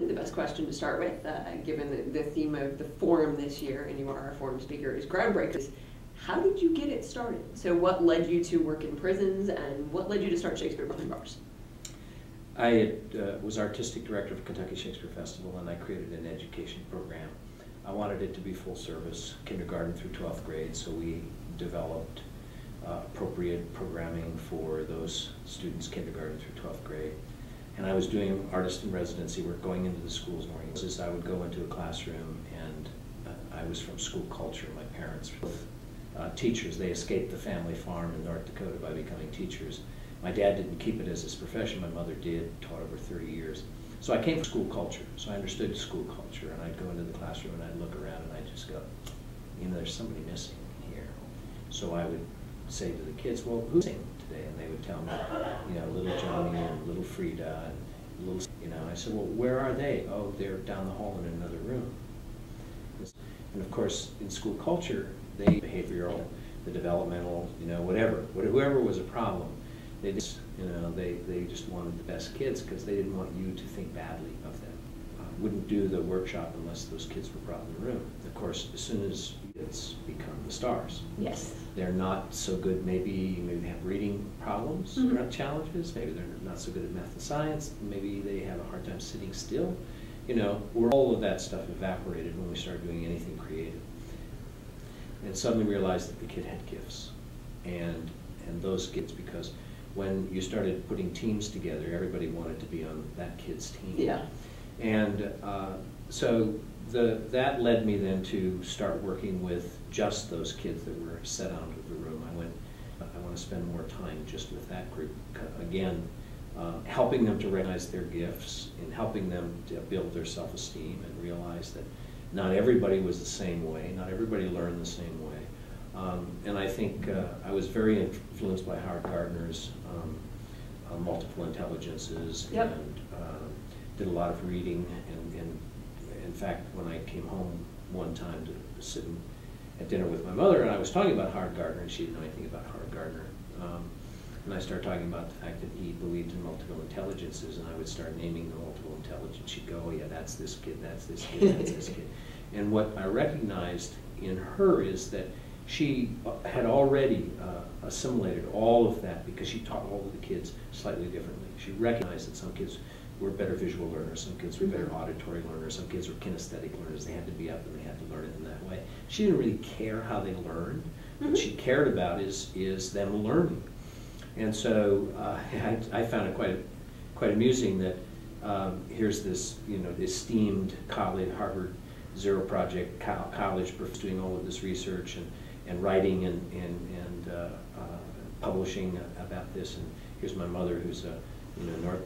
probably the best question to start with, given the theme of the forum this year, and you are our forum speaker, is groundbreakers. How did you get it started? So what led you to work in prisons, and what led you to start Shakespeare Behind Bars? I was artistic director of Kentucky Shakespeare Festival, and I created an education program. I wanted it to be full service, kindergarten through 12th grade, so we developed appropriate programming for those students kindergarten through 12th grade. And I was doing artist in residency work, going into the schools morning. I would go into a classroom, and I was from school culture. My parents were teachers. They escaped the family farm in North Dakota by becoming teachers. My dad didn't keep it as his profession. My mother did, taught over 30 years. So I came from school culture, so I understood school culture, and I'd go into the classroom and I'd look around and I'd just go, you know, there's somebody missing here. So I would say to the kids, well, who's missing today? And they would tell me, you know, little Johnny and little Frida and little, you know. I said, well, where are they? Oh, they're down the hall in another room. And of course, in school culture, they behavioral, the developmental, you know, whoever was a problem, they just, you know, they just wanted the best kids because they didn't want you to think badly of them. Wouldn't do the workshop unless those kids were brought in the room. Of course, as soon as kids become the stars. Yes. They're not so good, maybe they have reading problems, or challenges, maybe they're not so good at math and science, maybe they have a hard time sitting still. You know, all of that stuff evaporated when we started doing anything creative. And suddenly realized that the kid had gifts. And those kids, because when you started putting teams together, everybody wanted to be on that kid's team. Yeah. And so that led me then to start working with just those kids that were set out of the room. I want to spend more time just with that group. Again, helping them to recognize their gifts and helping them to build their self-esteem and realize that not everybody was the same way, not everybody learned the same way. And I think I was very influenced by Howard Gardner's multiple intelligences, yep. and did a lot of reading. And in fact, when I came home one time to sit at dinner with my mother, and I was talking about Howard Gardner, and she didn't know anything about Howard Gardner. And I started talking about the fact that he believed in multiple intelligences, and I would start naming the multiple intelligence. She'd go, oh yeah, that's this kid, that's this kid, that's this kid. And what I recognized in her is that she had already assimilated all of that because she taught all of the kids slightly differently. She recognized that some kids were better visual learners, some kids were better auditory learners, some kids were kinesthetic learners. They had to be up and they had to learn it in that way. She didn't really care how they learned. What she cared about is them learning. And so I found it quite amusing that here's this, you know, esteemed colleague, Harvard Zero Project college professor doing all of this research and writing and publishing about this. And here's my mother, who's a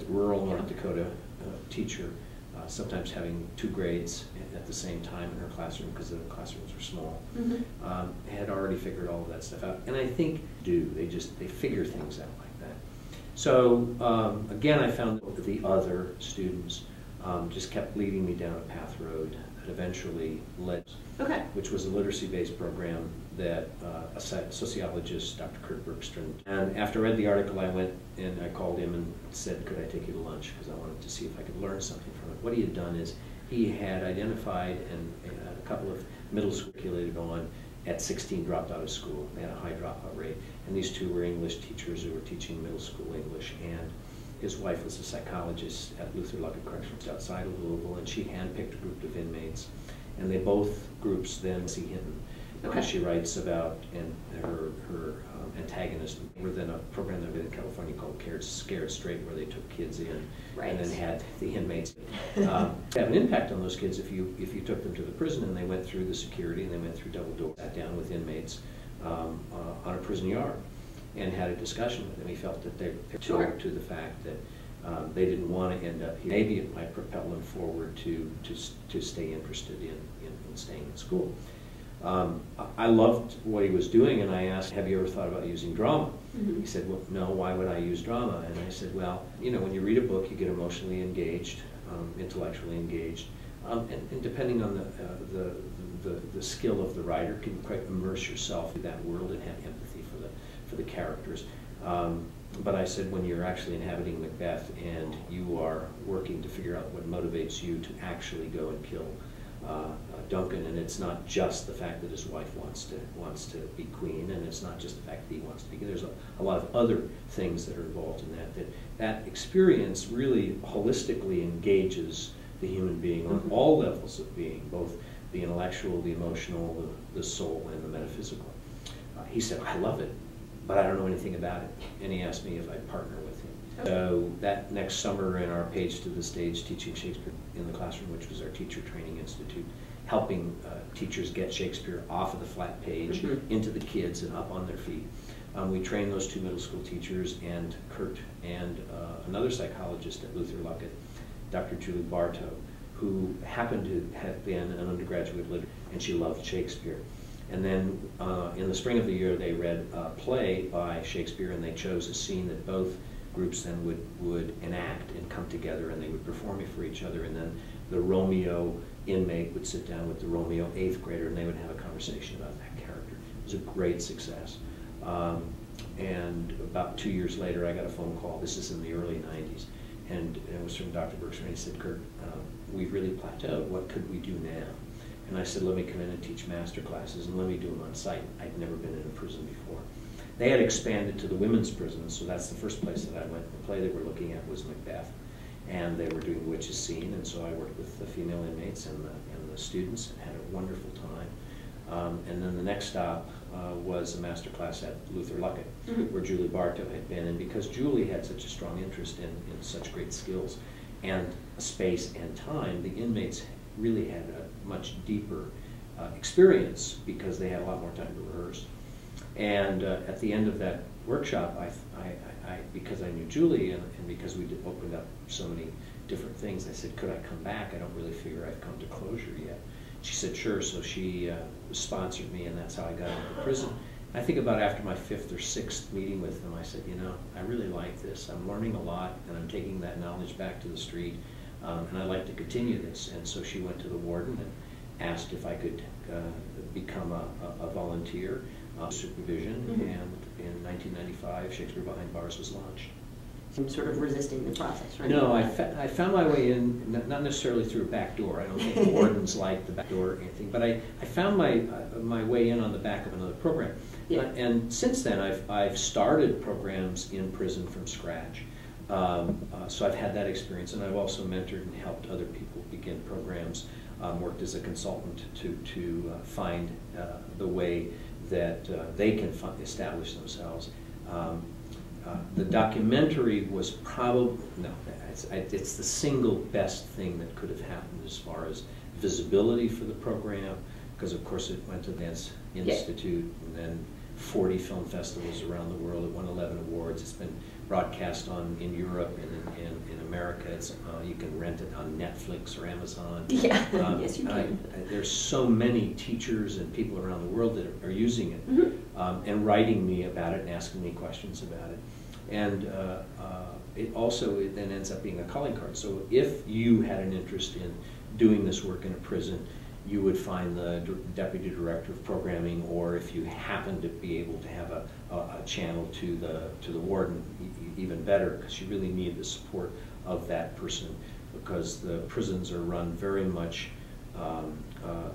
rural North Dakota teacher, sometimes having 2 grades at the same time in her classroom because the classrooms were small, had already figured all of that stuff out. And I think they figure things out like that. So again, I found that the other students just kept leading me down a path road that eventually led, which was a literacy-based program that a sociologist, Dr. Curt Tofteland. And after I read the article, I went and I called him and said, could I take you to lunch? Because I wanted to see if I could learn something from it. What he had done is he had identified and a couple of middle schools circulated on at 16 dropped out of school. They had a high dropout rate. And these 2 were English teachers who were teaching middle school English. And his wife was a psychologist at Luther Luckett Correctional just outside of Louisville, and she handpicked a group of inmates. And they both groups then see him. Because she writes about her antagonist. We're then a program that we did in California called Scared Straight, where they took kids in and then had the inmates have an impact on those kids if you took them to the prison and they went through the security and they went through double doors, sat down with inmates on a prison yard and had a discussion with them. He felt that they were to the fact that they didn't want to end up here. Maybe it might propel them forward to stay interested in staying in school. I loved what he was doing, and I asked, have you ever thought about using drama? He said, well, no, why would I use drama? And I said, well, you know, when you read a book, you get emotionally engaged, intellectually engaged, and depending on the skill of the writer, can you quite immerse yourself in that world and have empathy for the characters. But I said, when you're actually inhabiting Macbeth and you are working working to figure out what motivates you to actually go and kill Duncan. And it's not just the fact that his wife wants to be queen, and it's not just the fact that he wants to be king. There's a lot of other things that are involved in that experience really holistically engages the human being on all levels of being, both the intellectual, the emotional, the soul, and the metaphysical. He said, I love it, but I don't know anything about it. And he asked me if I'd partner with him. So that next summer in our Page to the Stage teaching Shakespeare in the classroom, which was our teacher training institute, helping teachers get Shakespeare off of the flat page into the kids and up on their feet. We trained those 2 middle school teachers, and Curt and another psychologist at Luther Luckett, Dr. Julie Bartow, who happened to have been an undergraduate literature, and she loved Shakespeare. And then in the spring of the year, they read a play by Shakespeare, and they chose a scene that both groups then would enact and come together, and they would perform it for each other. And then the Romeo inmate would sit down with the Romeo 8th grader, and they would have a conversation about that character. It was a great success. And about 2 years later, I got a phone call. This is in the early 90s. And it was from Dr. Berkshire, and he said, Curt, we've really plateaued. What could we do now? And I said, let me come in and teach master classes, and let me do them on site. I'd never been in a prison before. They had expanded to the women's prisons, so that's the first place that I went. The play they were looking at was Macbeth, and they were doing the witch's scene, and so I worked with the female inmates and the students and had a wonderful time. And then the next stop was a master class at Luther Luckett, where Julie Bartow had been. And because Julie had such a strong interest in such great skills and space and time, the inmates really had a much deeper experience because they had a lot more time to rehearse. And at the end of that workshop, because I knew Julie and because we opened up so many different things, I said, could I come back? I don't really figure I've come to closure yet. She said, sure. So she sponsored me, and that's how I got into prison. I think about after my 5th or 6th meeting with them, I said, you know, I really like this. I'm learning a lot, and I'm taking that knowledge back to the street, and I'd like to continue this. And so she went to the warden and asked if I could become a volunteer supervision, and in 1995, Shakespeare Behind Bars was launched. I'm sort of resisting the process, right? No, I found my way in, not necessarily through a back door. I don't think the wardens like the back door or anything, but I found my way in on the back of another program. Yeah. And since then, I've started programs in prison from scratch. So I've had that experience, and I've also mentored and helped other people begin programs, worked as a consultant to find the way that they can establish themselves. The documentary was probably, it's the single best thing that could have happened as far as visibility for the program, because of course it went to the Dance Institute, and then 40 film festivals around the world. It won 11 awards. It's been broadcast in Europe and in America. It's, you can rent it on Netflix or Amazon. Yeah, yes you can. There's so many teachers and people around the world that are using it and writing me about it and asking me questions about it. And it then ends up being a calling card. So if you had an interest in doing this work in a prison, you would find the deputy director of programming, or if you happen to be able to have a channel to the warden, even better, because you really need the support of that person, because the prisons are run very much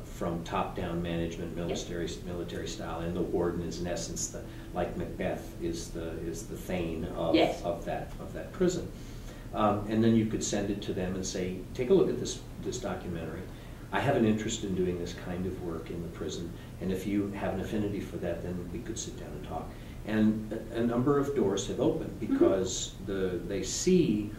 from top-down management, military style, and the warden is in essence like Macbeth is the Thane of that prison. And then you could send it to them and say, take a look at this documentary. I have an interest in doing this kind of work in the prison, and if you have an affinity for that, then we could sit down and talk. And a number of doors have opened because they see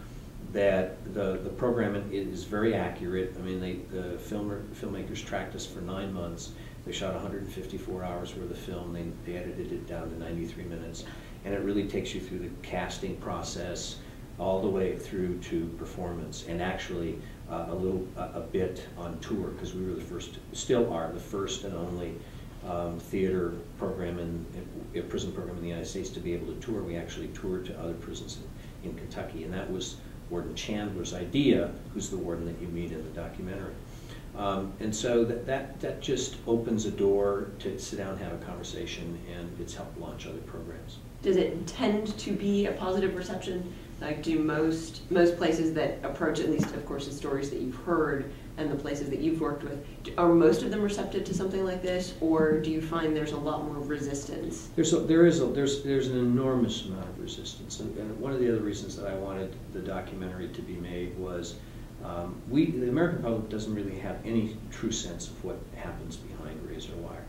that the program is very accurate. I mean, the filmmakers tracked us for 9 months. They shot 154 hours worth of film. They edited it down to 93 minutes, and it really takes you through the casting process all the way through to performance, and actually a bit on tour, because we were still are the first and only theater program prison program in the United States to be able to tour. We actually toured to other prisons in Kentucky, and that was Warden Chandler's idea, who's the warden that you meet in the documentary. And so that just opens a door to sit down and have a conversation, and it's helped launch other programs. Does it tend to be a positive reception Like, do most places that approach, at least of course the stories that you've heard and the places that you've worked with, are most of them receptive to something like this, or do you find there's a lot more resistance? There's an enormous amount of resistance, and one of the other reasons that I wanted the documentary to be made was the American public doesn't really have any true sense of what happens behind razor wire,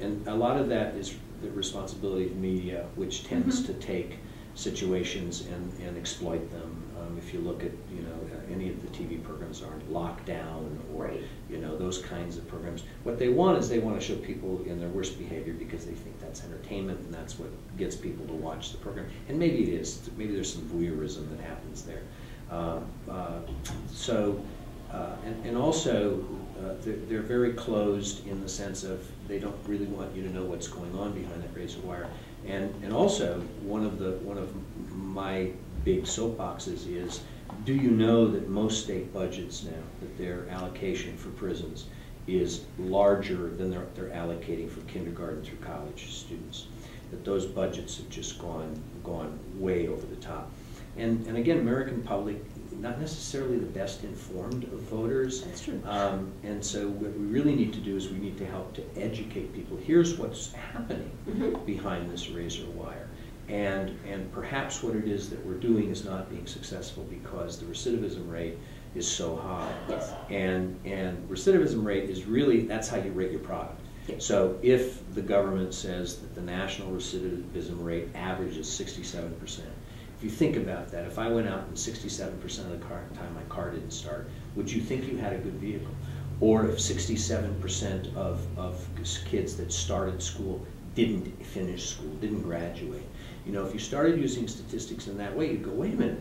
and a lot of that is the responsibility of media, which tends to take situations and exploit them. If you look at, any of the TV programs aren't Lockdown or, those kinds of programs. What they want is they want to show people in their worst behavior because they think that's entertainment and that's what gets people to watch the program. And maybe it is. Maybe there's some voyeurism that happens there. And also, they're very closed in the sense of they don't really want you to know what's going on behind that razor wire. And also, one of my big soapboxes is, do you know that most state budgets now, that their allocation for prisons is larger than they're allocating for kindergarten through college students? That those budgets have just gone way over the top. And again, American public, not necessarily the best informed of voters. That's true. And so what we really need to do is we need to help to educate people. Here's what's happening behind this razor wire. And perhaps what it is that we're doing is not being successful because the recidivism rate is so high. Yes. And recidivism rate is really, that's how you rate your product. Yes. So if the government says that the national recidivism rate average is 67%, if you think about that, if I went out and 67% of the time my car didn't start, would you think you had a good vehicle? Or if 67% of kids that started school didn't finish school, didn't graduate? If you started using statistics in that way, you'd go, wait a minute,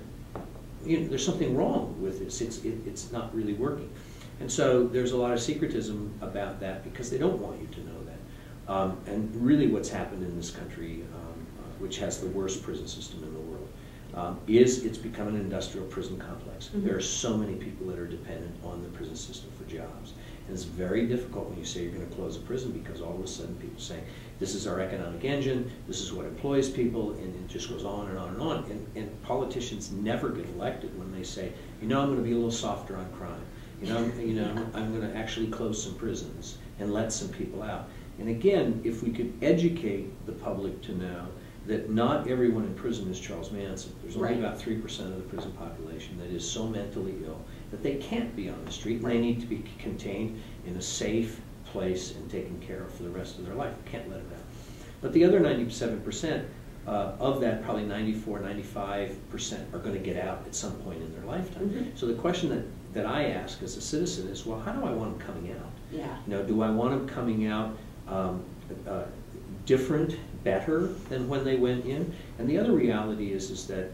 there's something wrong with this. It's not really working. And so there's a lot of secretism about that because they don't want you to know that. And really what's happened in this country, which has the worst prison system in the world, is it's become an industrial prison complex. There are so many people that are dependent on the prison system for jobs. And it's very difficult when you say you're going to close a prison because all of a sudden people say, this is our economic engine, this is what employs people, and it just goes on and on and on. And politicians never get elected when they say, I'm going to be a little softer on crime. I'm going to actually close some prisons and let some people out. And again, if we could educate the public to know that not everyone in prison is Charles Manson. There's only about 3% of the prison population that is so mentally ill that they can't be on the street, and they need to be contained in a safe place and taken care of for the rest of their life. We can't let them out. But the other 97%, of that, probably 94, 95% are going to get out at some point in their lifetime. So the question that I ask as a citizen is, well, how do I want them coming out? Yeah. Do I want them coming out different, better than when they went in? And the other reality is that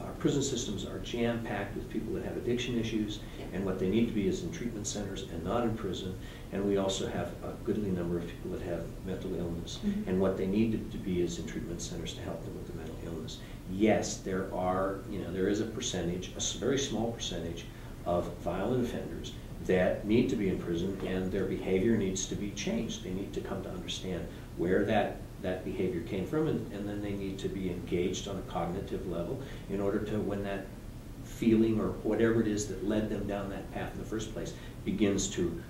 our prison systems are jam-packed with people that have addiction issues, and what they need to be is in treatment centers and not in prison. And we also have a goodly number of people that have mental illness, and what they need to be is in treatment centers to help them with the mental illness. Yes, there is a percentage, a very small percentage, of violent offenders that need to be in prison, and their behavior needs to be changed. They need to come to understand where that behavior came from, and then they need to be engaged on a cognitive level in order to, when that feeling or whatever it is that led them down that path in the first place begins to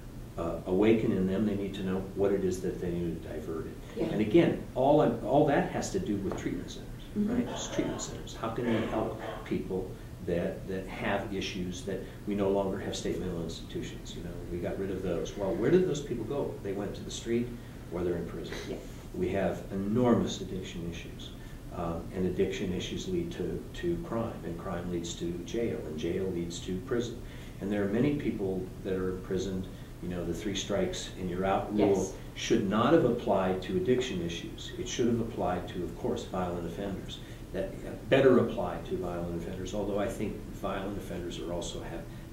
awaken in them, they need to know what it is that they need to divert it. Yeah. And again, all that has to do with treatment centers, right? Just treatment centers. How can we help people that have issues that we no longer have state mental institutions? We got rid of those. Well, where did those people go? They went to the street or they're in prison. Yeah. We have enormous addiction issues. And addiction issues lead to crime, and crime leads to jail, and jail leads to prison. And there are many people that are imprisoned. The 3 strikes and you're out rule should not have applied to addiction issues. It should have applied to, of course, violent offenders. That better apply to violent offenders, although I think violent offenders are also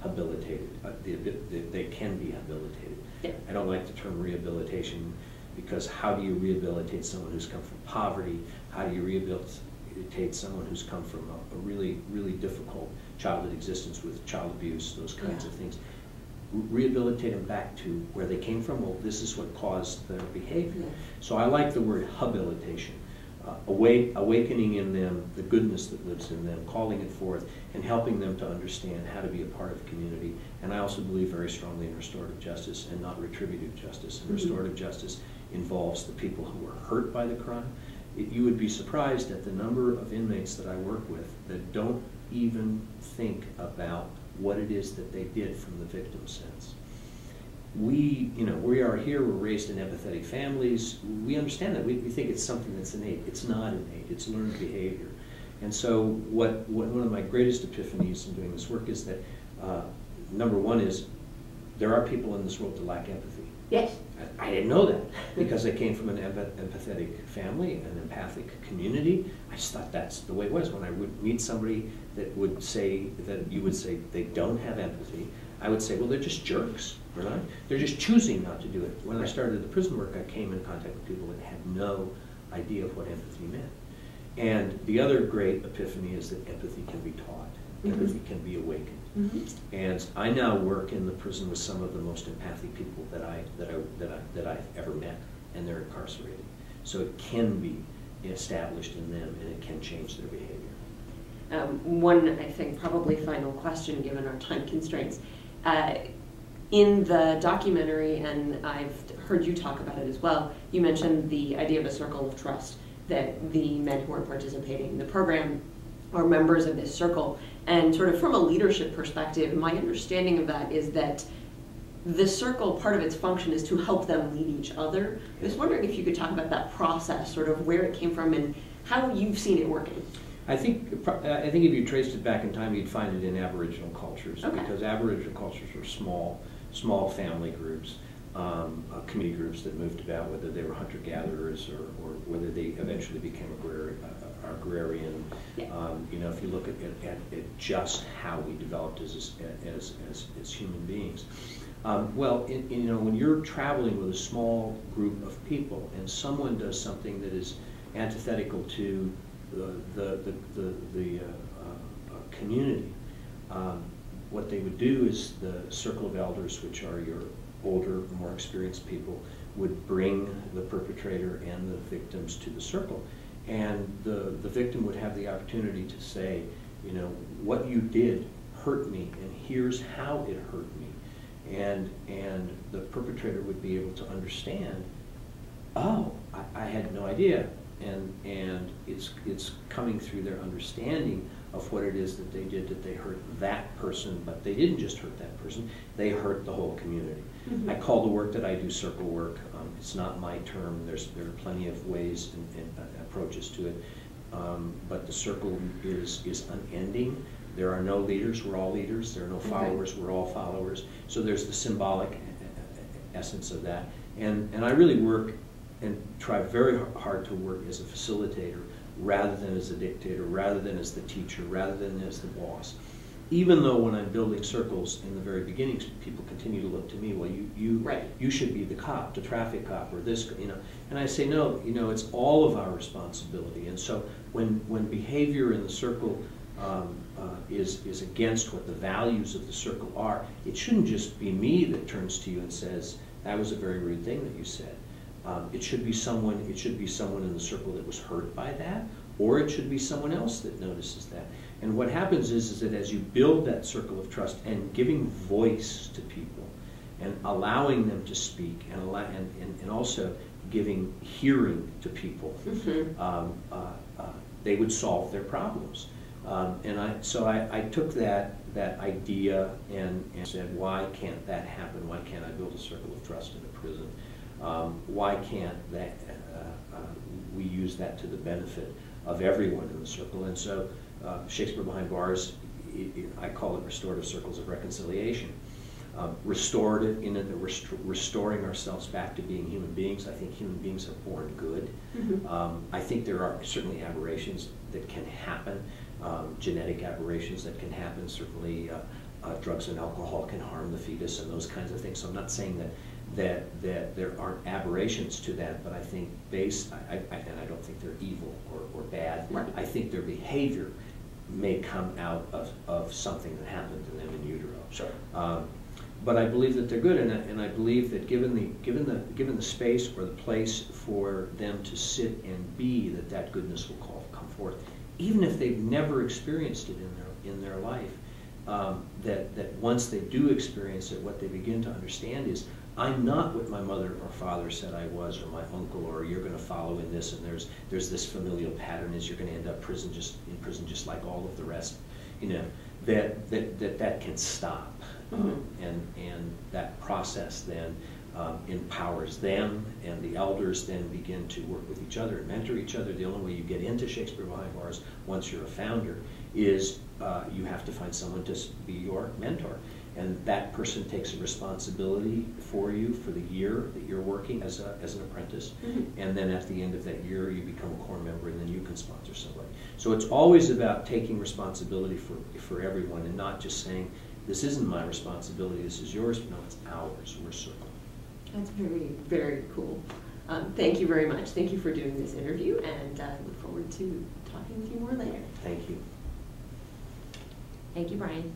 habilitated. They can be habilitated. Yeah. I don't like the term rehabilitation, because how do you rehabilitate someone who's come from poverty? How do you rehabilitate someone who's come from a really, really difficult childhood existence with child abuse, those kinds of things? Rehabilitate them back to where they came from. Well, this is what caused their behavior. So I like the word habilitation. awakening in them the goodness that lives in them, calling it forth, and helping them to understand how to be a part of the community. And I also believe very strongly in restorative justice and not retributive justice. And restorative justice involves the people who were hurt by the crime. You would be surprised at the number of inmates that I work with that don't even think about what it is that they did from the victim's sense. We are here, we're raised in empathetic families. We understand that. We think it's something that's innate. It's not innate, it's learned behavior. And so one of my greatest epiphanies in doing this work is that, number one is, there are people in this world that lack empathy. Yes. I didn't know that because I came from an empathetic family, an empathic community. I just thought that's the way it was. When I would meet somebody that would say, that you would say they don't have empathy, I would say, well, they're just jerks, right? They're just choosing not to do it. When I started the prison work, I came in contact with people that had no idea of what empathy meant. And the other great epiphany is that empathy can be taught. Empathy can be awakened. And I now work in the prison with some of the most empathic people that I've ever met, and they're incarcerated. So it can be established in them, and it can change their behavior. One, I think, probably final question, given our time constraints. In the documentary, and I've heard you talk about it as well, you mentioned the idea of a circle of trust, that the men who are participating in the program are members of this circle. And sort of from a leadership perspective, my understanding of that is that the circle, part of its function is to help them lead each other. I was wondering if you could talk about that process, sort of where it came from and how you've seen it working. I think if you traced it back in time, you'd find it in Aboriginal cultures, because Aboriginal cultures were small family groups, community groups that moved about, whether they were hunter-gatherers or whether they eventually became agrarian. If you look at just how we developed as human beings. When you're traveling with a small group of people and someone does something that is antithetical to the community, what they would do is the circle of elders, which are your older, more experienced people, would bring the perpetrator and the victims to the circle. And the victim would have the opportunity to say, what you did hurt me, and here's how it hurt me. And the perpetrator would be able to understand, oh, I had no idea. And it's coming through their understanding of what it is that they did, that they hurt that person, but they didn't just hurt that person, they hurt the whole community. I call the work that I do circle work. It's not my term. There are plenty of ways and approaches to it, but the circle is unending. There are no leaders, we're all leaders. There are no followers, we're all followers. So there's the symbolic essence of that. And I really work and try very hard to work as a facilitator rather than as a dictator, rather than as the teacher, rather than as the boss. Even though when I'm building circles in the very beginnings, people continue to look to me, well, you should be the cop, the traffic cop, or this, And I say, no, it's all of our responsibility. And so when behavior in the circle is against what the values of the circle are, it shouldn't just be me that turns to you and says, that was a very rude thing that you said. It should be someone in the circle that was hurt by that, or it should be someone else that notices that. And what happens is that as you build that circle of trust and giving voice to people and allowing them to speak and also giving hearing to people, they would solve their problems. So I took that idea and said, why can't that happen? Why can't I build a circle of trust in a prison? Why can't we use that to the benefit of everyone in the circle? And so Shakespeare Behind Bars, I call it restorative circles of reconciliation. Restorative in that we're restoring ourselves back to being human beings. I think human beings are born good. I think there are certainly aberrations that can happen, genetic aberrations that can happen. Certainly drugs and alcohol can harm the fetus and those kinds of things. So I'm not saying that there aren't aberrations to that, but I think and I don't think they're evil or bad. I think their behavior may come out of something that happened to them in utero. But I believe that they're good, and I believe that given the space or the place for them to sit and be, that goodness will come forth, even if they've never experienced it in their life. That once they do experience it, what they begin to understand is, I'm not what my mother or father said I was, or my uncle, or you're going to follow in this, and there's this familial pattern is you're going to end up in prison just like all of the rest. You know, that can stop. And that process then empowers them, and the elders then begin to work with each other and mentor each other. The only way you get into Shakespeare Behind Bars, once you're a founder, is you have to find someone to be your mentor. And that person takes a responsibility for you for the year that you're working as an apprentice. And then at the end of that year, you become a core member, and then you can sponsor somebody. So it's always about taking responsibility for everyone, and not just saying, this isn't my responsibility, this is yours. No, it's ours. We're circling. That's very, very cool. Thank you very much. Thank you for doing this interview, and I look forward to talking with you more later. Thank you. Thank you, Brian.